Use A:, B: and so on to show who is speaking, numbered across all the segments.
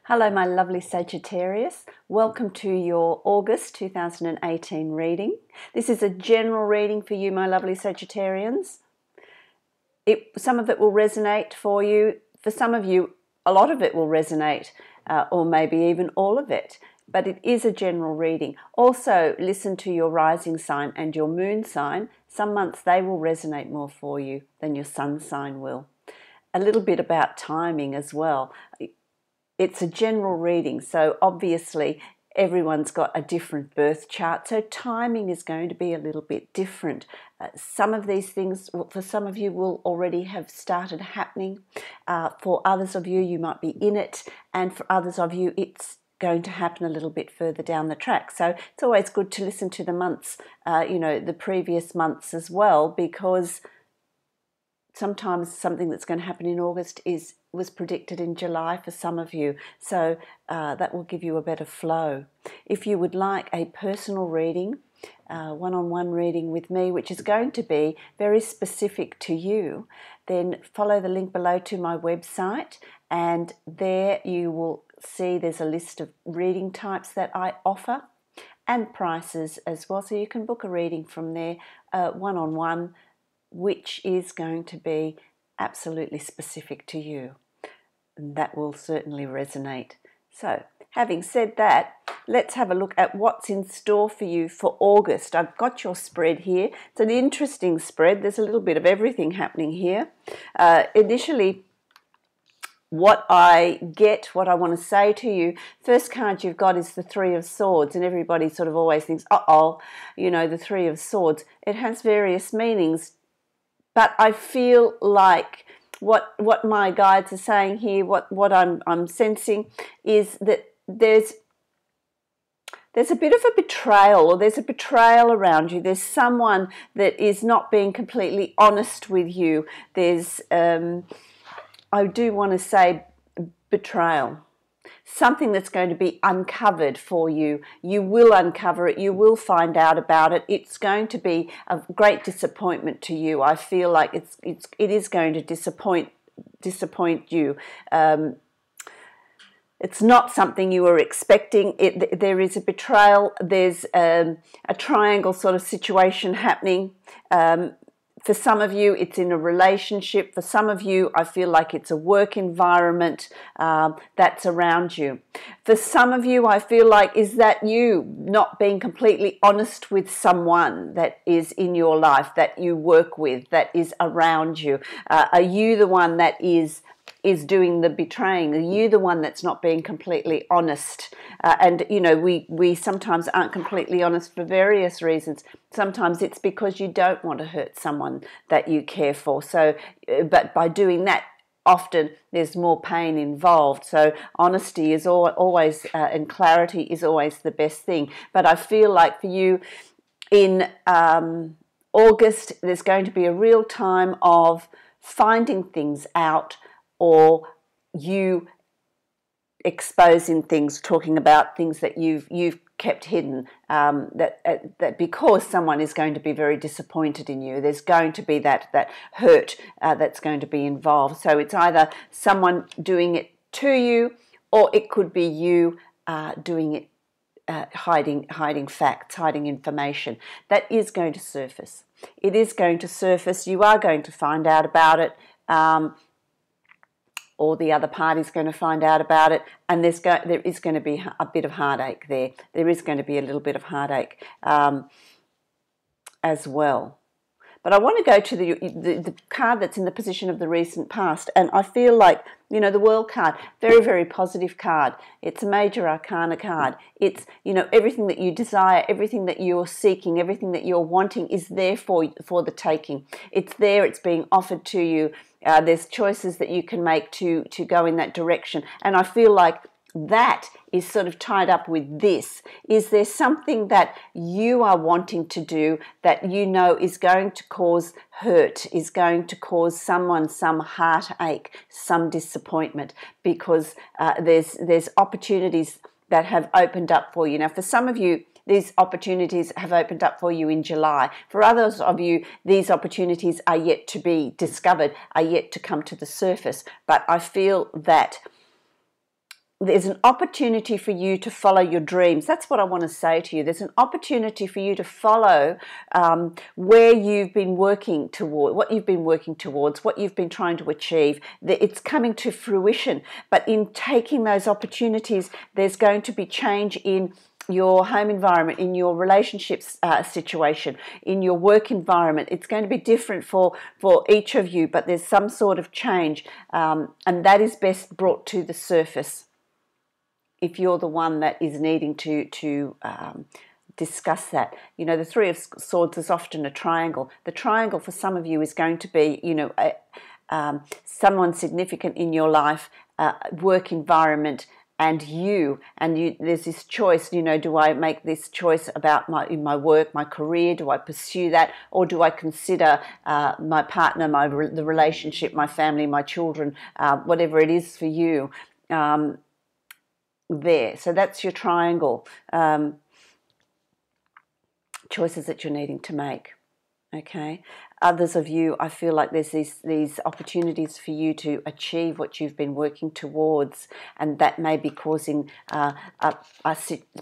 A: Hello, my lovely Sagittarius. Welcome to your August 2018 reading. This is a general reading for you, my lovely Sagittarians. Some of it will resonate for you. For some of you, a lot of it will resonate, or maybe even all of it. But it is a general reading. Also, listen to your rising sign and your moon sign. Some months they will resonate more for you than your sun sign will. A little bit about timing as well. It's a general reading, so obviously everyone's got a different birth chart, so timing is going to be a little bit different. Some of these things, for some of you, will already have started happening. For others of you, you might be in it, and for others of you, it's going to happen a little bit further down the track. So it's always good to listen to the months, the previous months as well, because sometimes something that's going to happen in August was predicted in July for some of you, so that will give you a better flow. If you would like a personal reading, one-on-one reading with me, which is going to be very specific to you, then follow the link below to my website, and there you will see there's a list of reading types that I offer and prices as well, so you can book a reading from there, one-on-one, which is going to be absolutely specific to you. And that will certainly resonate. So, having said that, let's have a look at what's in store for you for August. I've got your spread here. It's an interesting spread. There's a little bit of everything happening here. Initially, what I want to say to you, first card you've got is the Three of Swords, and everybody sort of always thinks, the Three of Swords. It has various meanings. But I feel like what my guides are saying here, what I'm sensing, is that there's a bit of a betrayal, or there's a betrayal around you. There's someone that is not being completely honest with you. There's, I do want to say, betrayal. Something that's going to be uncovered for you. You will uncover it. You will find out about it. It's going to be a great disappointment to you. I feel like it is going to disappoint you. It's not something you were expecting. There is a betrayal. There's a triangle sort of situation happening. For some of you, it's in a relationship. For some of you, I feel like it's a work environment that's around you. For some of you, I feel like, is that you not being completely honest with someone that is in your life, that you work with, that is around you? Are you the one that is doing the betraying? Are you the one that's not being completely honest? We sometimes aren't completely honest for various reasons. Sometimes it's because you don't want to hurt someone that you care for. So, but by doing that, often there's more pain involved. So honesty is always, and clarity is always the best thing. But I feel like for you in August, there's going to be a real time of finding things out, or you exposing things, talking about things that you've kept hidden, that because someone is going to be very disappointed in you, there's going to be that hurt that's going to be involved. So it's either someone doing it to you, or it could be you doing it, hiding facts, hiding information. That is going to surface. It is going to surface. You are going to find out about it. Or the other party's going to find out about it, and there is going to be a bit of heartache there. There is going to be a little bit of heartache as well. But I want to go to the card that's in the position of the recent past, and I feel like, the World card, very, very positive card. It's a major arcana card. It's, everything that you desire, everything that you're seeking, everything that you're wanting is there for the taking. It's there, it's being offered to you. There's choices that you can make to go in that direction. And I feel like that is sort of tied up with this. Is there something that you are wanting to do that is going to cause hurt, is going to cause someone some heartache, some disappointment, because there's opportunities that have opened up for you. Now, for some of you, these opportunities have opened up for you in July. For others of you, these opportunities are yet to be discovered, are yet to come to the surface. But I feel that there's an opportunity for you to follow your dreams. That's what I want to say to you. There's an opportunity for you to follow where you've been working toward, what you've been working towards, what you've been trying to achieve. It's coming to fruition. But in taking those opportunities, there's going to be change in your home environment, in your relationships situation, in your work environment. It's going to be different for each of you, but there's some sort of change, and that is best brought to the surface if you're the one that is needing to discuss that. You know, the Three of Swords is often a triangle. The triangle for some of you is going to be, you know, someone significant in your life, work environment, and you. There's this choice, you know, do I make this choice about my work, my career? Do I pursue that? Or do I consider my partner, the relationship, my family, my children, whatever it is for you, there. So that's your triangle. Choices that you're needing to make. Okay. Others of you, I feel like there's these opportunities for you to achieve what you've been working towards, and that may be causing a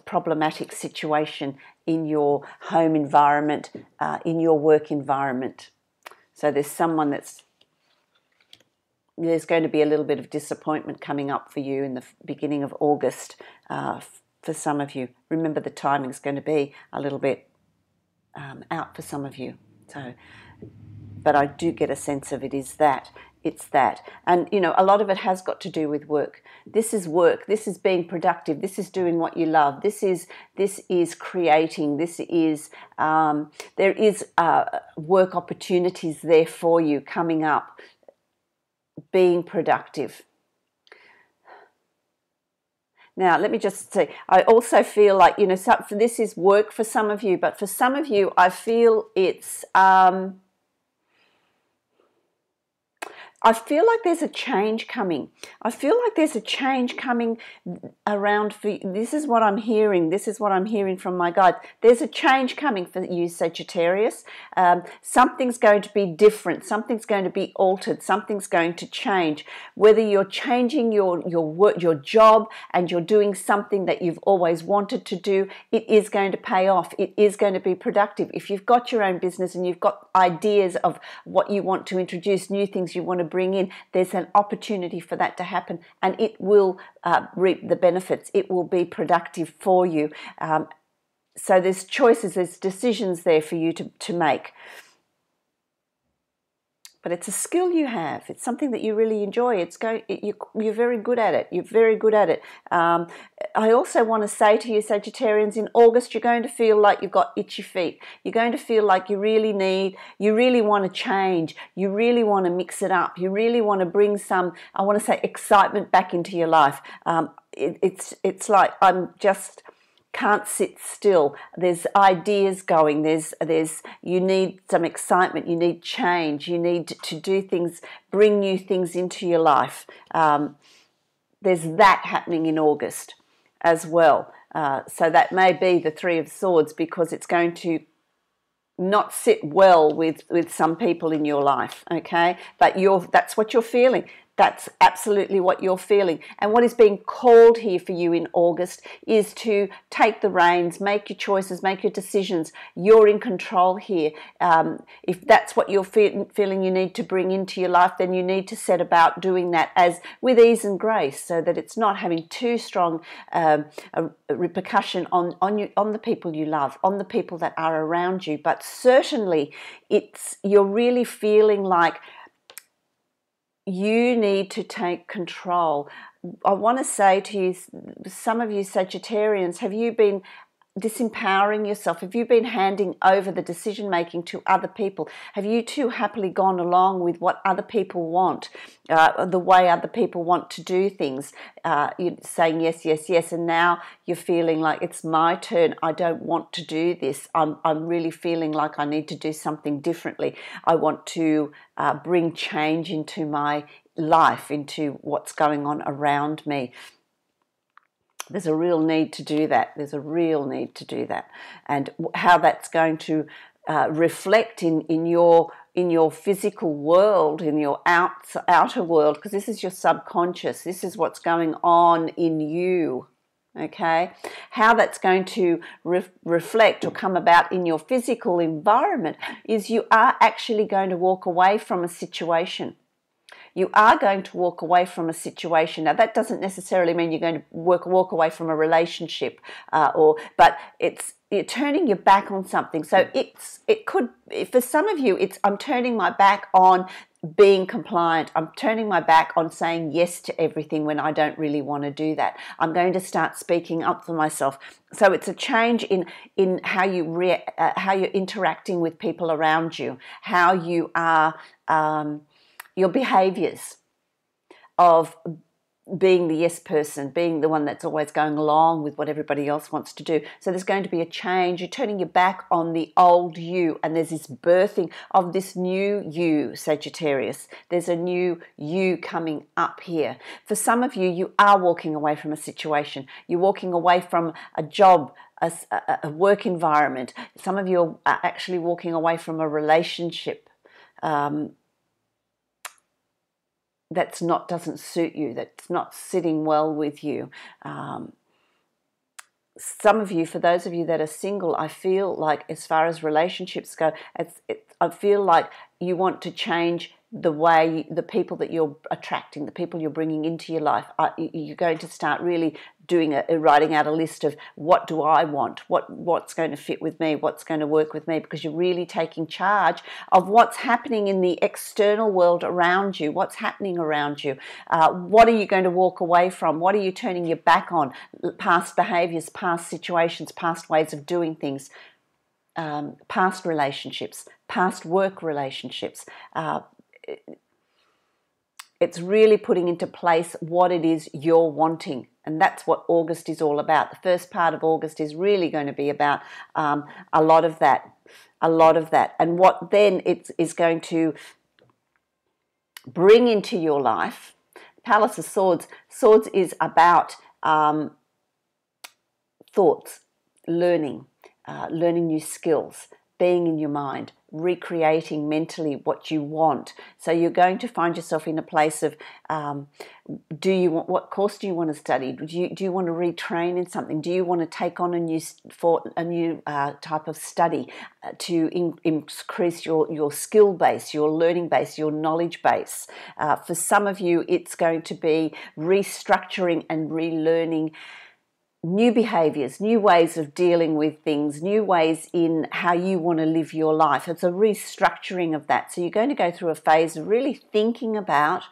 A: problematic situation in your home environment, in your work environment. So there's going to be a little bit of disappointment coming up for you in the beginning of August for some of you. Remember, the timing is going to be a little bit out for some of you. So, but I do get a sense of it's that. And, you know, a lot of it has got to do with work. This is work. This is being productive. This is doing what you love. This is creating. This is, there is work opportunities there for you coming up. Being productive. Now, let me just say, I also feel like, you know, this is work for some of you, but for some of you, I feel it's, I feel like there's a change coming. I feel like there's a change coming around for you. This is what I'm hearing. This is what I'm hearing from my guides. There's a change coming for you, Sagittarius. Something's going to be different. Something's going to be altered. Something's going to change. Whether you're changing your work, your job, and you're doing something that you've always wanted to do, it is going to pay off. It is going to be productive. If you've got your own business and you've got ideas of what you want to introduce, new things you want to bring in, there's an opportunity for that to happen, and it will reap the benefits. It will be productive for you. So there's choices, there's decisions there for you to make. But it's a skill you have. It's something that you really enjoy. You're very good at it. You're very good at it. I also want to say to you, Sagittarians, in August, you're going to feel like you've got itchy feet. You're going to feel like you really want to change. You really want to mix it up. You really want to bring some, I want to say, excitement back into your life. It's like can't sit still. There's ideas going. You need some excitement. You need change. You need to do things, bring new things into your life. There's that happening in August as well. So that may be the Three of Swords, because it's going to not sit well with some people in your life. Okay, but that's what you're feeling. That's absolutely what you're feeling. And what is being called here for you in August is to take the reins, make your choices, make your decisions. You're in control here. If that's what you're feeling you need to bring into your life, then you need to set about doing that with ease and grace, so that it's not having too strong a repercussion on the people you love, on the people that are around you. But certainly you're really feeling like you need to take control. I want to say to you, some of you Sagittarians, have you been disempowering yourself? Have you been handing over the decision making to other people? Have you too happily gone along with what other people want, the way other people want to do things? You're saying yes, yes, yes, and now you're feeling like it's my turn. I don't want to do this. I'm really feeling like I need to do something differently. I want to bring change into my life, into what's going on around me. There's a real need to do that. There's a real need to do that. And how that's going to reflect in your in your physical world, in your outer world, because this is your subconscious. This is what's going on in you. Okay, how that's going to reflect or come about in your physical environment is you are actually going to walk away from a situation. You are going to walk away from a situation. Now, that doesn't necessarily mean you're going to walk away from a relationship, but you're turning your back on something. So it could, for some of you, I'm turning my back on being compliant. I'm turning my back on saying yes to everything when I don't really want to do that. I'm going to start speaking up for myself. So it's a change in how how you're interacting with people around you, how you are, your behaviours of being the yes person, being the one that's always going along with what everybody else wants to do. So there's going to be a change. You're turning your back on the old you, and there's this birthing of this new you, Sagittarius. There's a new you coming up here. For some of you, you are walking away from a situation. You're walking away from a job, a work environment. Some of you are actually walking away from a relationship doesn't suit you, that's not sitting well with you. Some of you, for those of you that are single, I feel like as far as relationships go, I feel like you want to change the way, the people that you're attracting, the people you're bringing into your life. You're going to start really writing out a list of what do I want, what's going to fit with me, what's going to work with me, because you're really taking charge of what's happening in the external world around you, what's happening around you. What are you going to walk away from? What are you turning your back on? Past behaviours, past situations, past ways of doing things, past relationships, past work relationships. It's really putting into place what it is you're wanting. And that's what August is all about. The first part of August is really going to be about a lot of that. And what then it is going to bring into your life. Palace of Swords. Swords is about thoughts, learning new skills, being in your mind, recreating mentally what you want. So you're going to find yourself in a place of, what course do you want to study? Do you want to retrain in something? Do you want to take on a new type of study to increase your skill base, your learning base, your knowledge base? For some of you, it's going to be restructuring and relearning new behaviours, new ways of dealing with things, new ways in how you want to live your life. It's a restructuring of that. So you're going to go through a phase of really thinking about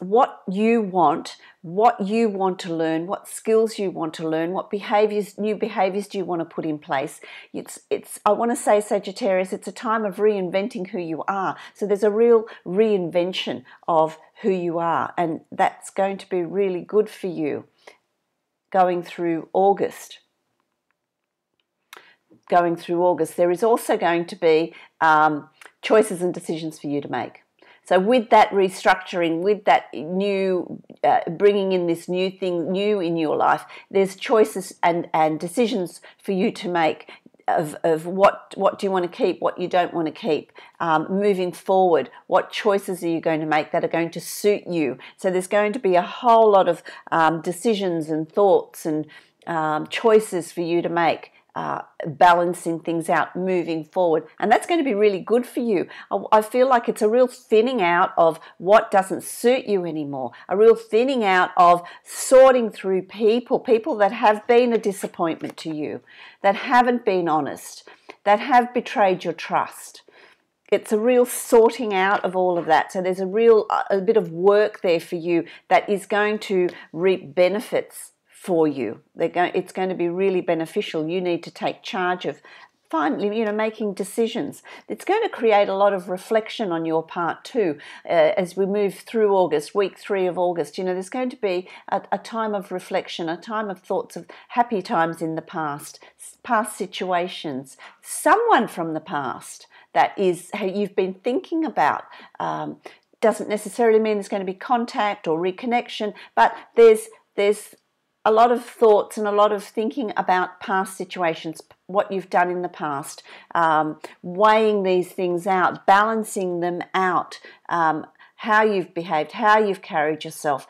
A: what you want to learn, what skills you want to learn, what new behaviours do you want to put in place. I want to say, Sagittarius, it's a time of reinventing who you are. So there's a real reinvention of who you are, and that's going to be really good for you. Going through August, there is also going to be choices and decisions for you to make. So with that restructuring, with that new, bringing in this new thing, new in your life, there's choices and decisions for you to make of what do you want to keep, what you don't want to keep, moving forward, what choices are you going to make that are going to suit you. So there's going to be a whole lot of decisions and thoughts and choices for you to make, balancing things out, moving forward. And that's going to be really good for you. I feel like it's a real thinning out of what doesn't suit you anymore, a real thinning out of sorting through people that have been a disappointment to you, that haven't been honest, that have betrayed your trust. It's a real sorting out of all of that. So there's a bit of work there for you that is going to reap benefits for you. It's going to be really beneficial. You need to take charge of finally, making decisions. It's going to create a lot of reflection on your part too. As we move through August, week 3 of August, there's going to be a time of reflection, a time of thoughts of happy times in the past situations, someone from the past that is how you've been thinking about. Doesn't necessarily mean there's going to be contact or reconnection, but there's a lot of thoughts and a lot of thinking about past situations, what you've done in the past, weighing these things out, balancing them out, how you've behaved, how you've carried yourself,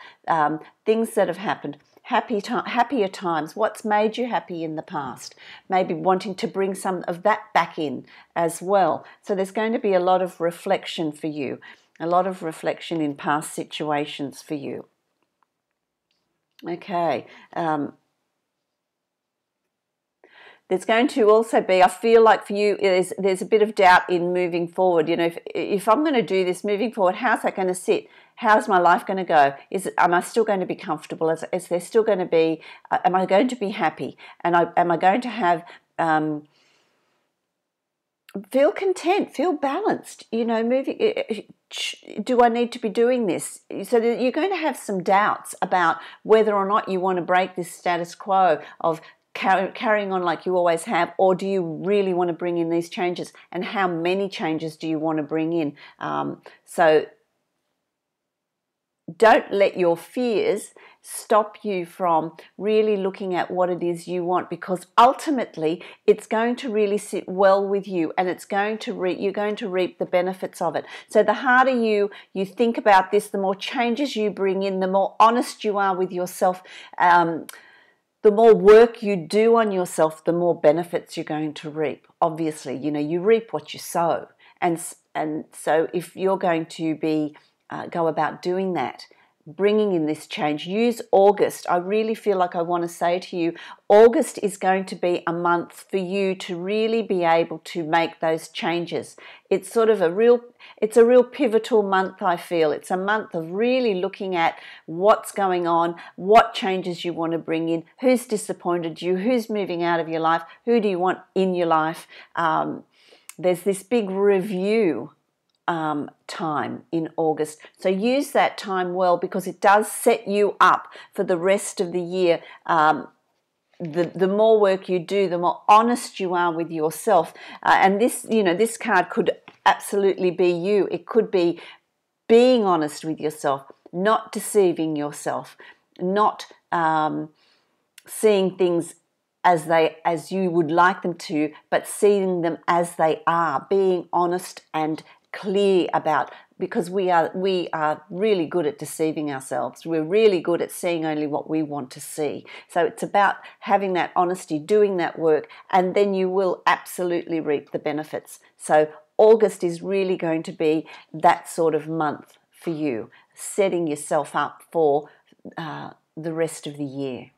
A: things that have happened. Happier times, what's made you happy in the past, maybe wanting to bring some of that back in as well. So there's going to be a lot of reflection for you, a lot of reflection in past situations for you. Okay. There's going to also be, I feel like for you, there's a bit of doubt in moving forward. You know, if I'm going to do this moving forward, how's that going to sit? How's my life going to go? Am I still going to be comfortable? Is there still going to be, am I going to be happy? And am I going to have, feel content, feel balanced? You know, do I need to be doing this? So you're going to have some doubts about whether or not you want to break this status quo of carrying on like you always have, or do you really want to bring in these changes, and how many changes do you want to bring in? So don't let your fears stop you from really looking at what it is you want, because ultimately it's going to really sit well with you, and it's going to you're going to reap the benefits of it. So the harder you think about this, the more changes you bring in, the more honest you are with yourself, the more work you do on yourself, the more benefits you're going to reap. Obviously, you know, you reap what you sow. And so if you're going to be, go about doing that, bringing in this change, use August. I really feel like I want to say to you, August is going to be a month for you to really be able to make those changes. It's sort of a real pivotal month, I feel. It's a month of really looking at what's going on, what changes you want to bring in, who's disappointed you, who's moving out of your life, who do you want in your life. There's this big review time in August. So use that time well, because it does set you up for the rest of the year. The more work you do, the more honest you are with yourself. And this, you know, this card could absolutely be you. It could be being honest with yourself, not deceiving yourself, not seeing things as you would like them to, but seeing them as they are, being honest and clear about, because we are really good at deceiving ourselves. We're really good at seeing only what we want to see. So it's about having that honesty, doing that work, and then you will absolutely reap the benefits. So August is really going to be that sort of month for you, setting yourself up for the rest of the year,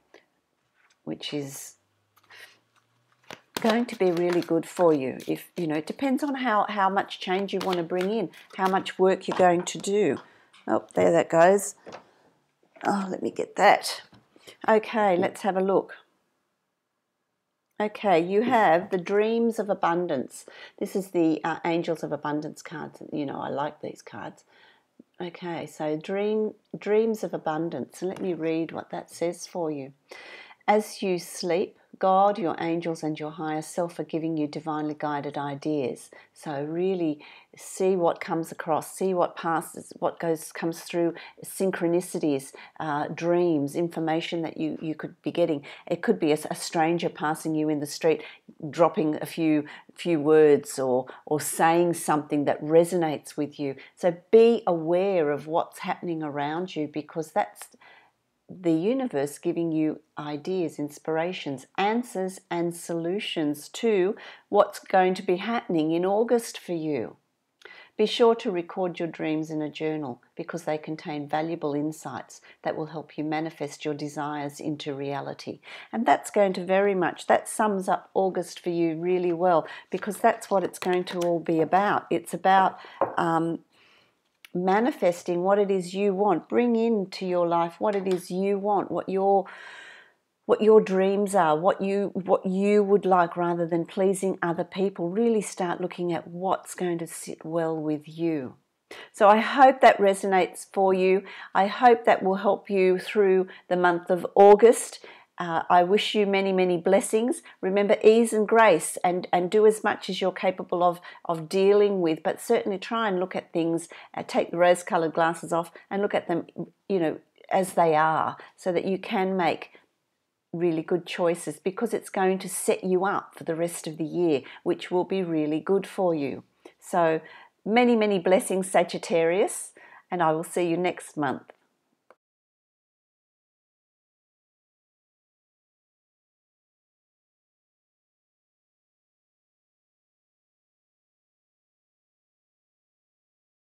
A: which is going to be really good for you. If you know, it depends on how much change you want to bring in, how much work you're going to do. Oh, there that goes. Oh, let me get that. Okay, let's have a look. Okay, you have the Dreams of Abundance. This is the Angels of Abundance cards. You know, I like these cards. Okay, so Dreams of Abundance. And let me read what that says for you. As you sleep, God, your angels, and your higher self are giving you divinely guided ideas. So really see what comes across, see what passes, what comes through, synchronicities, dreams, information that you could be getting. It could be a stranger passing you in the street, dropping a few words or saying something that resonates with you. So be aware of what's happening around you, because that's the universe giving you ideas, inspirations, answers and solutions to what's going to be happening in August for you. Be sure to record your dreams in a journal, because they contain valuable insights that will help you manifest your desires into reality. And that's going to that sums up August for you really well, because that's what it's going to all be about. It's about manifesting what it is you want. Bring into your life what it is you want, what your dreams are, what you would like, rather than pleasing other people. Really start looking at what's going to sit well with you. So I hope that resonates for you. I hope that will help you through the month of August. I wish you many, many blessings. Remember, ease and grace, and do as much as you're capable of dealing with, but certainly try and look at things, take the rose-coloured glasses off and look at them, you know, as they are, so that you can make really good choices, because it's going to set you up for the rest of the year, which will be really good for you. So many, many blessings, Sagittarius, and I will see you next month.